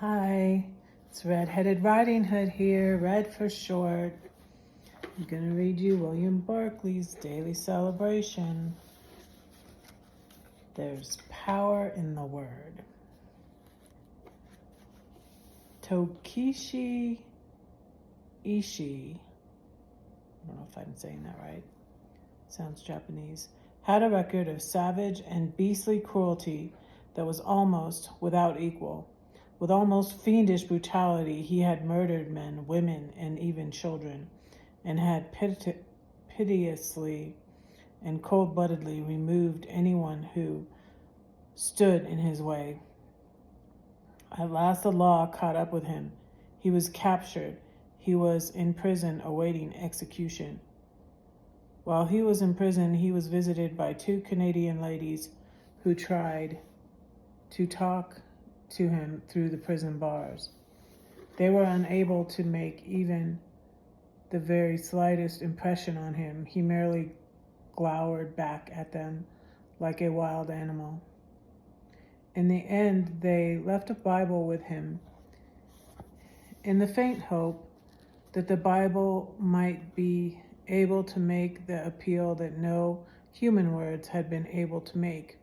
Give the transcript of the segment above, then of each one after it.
Hi, it's Red-Headed Riding Hood here, Red for short. I'm going to read you William Barclay's Daily Celebration. There's power in the word. Tokishi Ishii, I don't know if I'm saying that right, sounds Japanese, had a record of savage and beastly cruelty that was almost without equal. With almost fiendish brutality, he had murdered men, women, and even children, and had pitilessly and cold-bloodedly removed anyone who stood in his way. At last the law caught up with him. He was captured. He was in prison awaiting execution. While he was in prison, he was visited by two Canadian ladies who tried to talk to him through the prison bars. They were unable to make even the very slightest impression on him. He merely glowered back at them like a wild animal. In the end, they left a Bible with him in the faint hope that the Bible might be able to make the appeal that no human words had been able to make.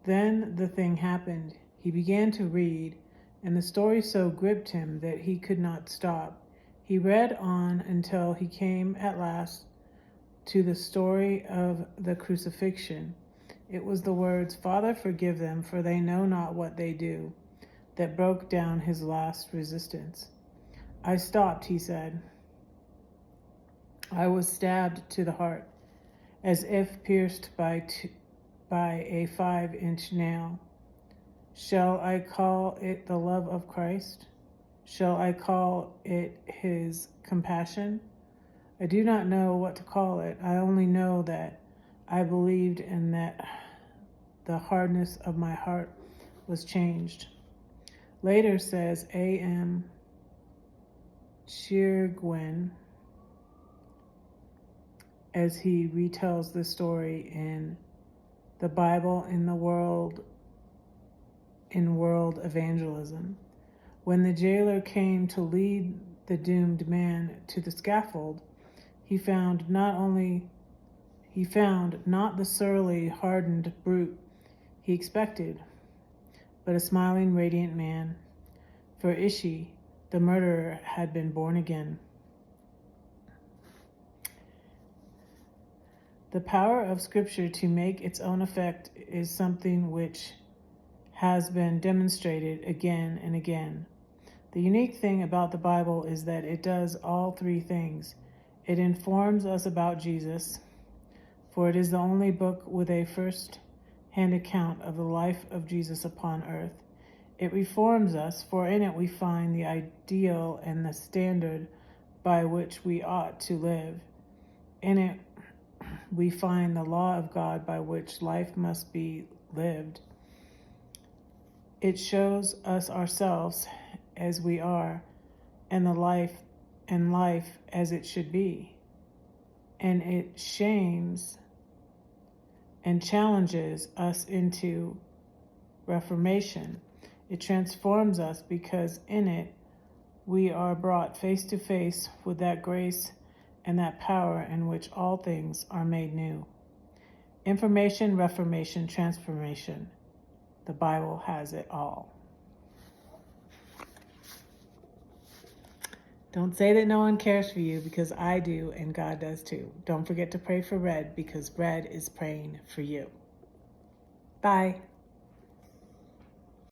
Then the thing happened. He began to read, and the story so gripped him that he could not stop. He read on until he came at last to the story of the crucifixion. It was the words, "Father, forgive them, for they know not what they do," that broke down his last resistance. "I stopped," he said. "I was stabbed to the heart, as if pierced by a 5-inch nail. Shall I call it the love of Christ? Shall I call it his compassion? I do not know what to call it. I only know that I believed and that the hardness of my heart was changed." Later, says A.M. Chirgwin, as he retells the story in The Bible in World Evangelism. When the jailer came to lead the doomed man to the scaffold, he found not the surly, hardened brute he expected, but a smiling, radiant man. For Ishii, the murderer, had been born again. The power of Scripture to make its own effect is something which has been demonstrated again and again. The unique thing about the Bible is that it does all three things. It informs us about Jesus, for it is the only book with a first-hand account of the life of Jesus upon earth. It reforms us, for in it we find the ideal and the standard by which we ought to live. In it we find the law of God by which life must be lived. It shows us ourselves as we are, and life as it should be. And it shames and challenges us into reformation. It transforms us because in it we are brought face to face with that grace and that power in which all things are made new. Information, reformation, transformation. The Bible has it all. Don't say that no one cares for you, because I do, and God does too. Don't forget to pray for Red, because Red is praying for you. Bye.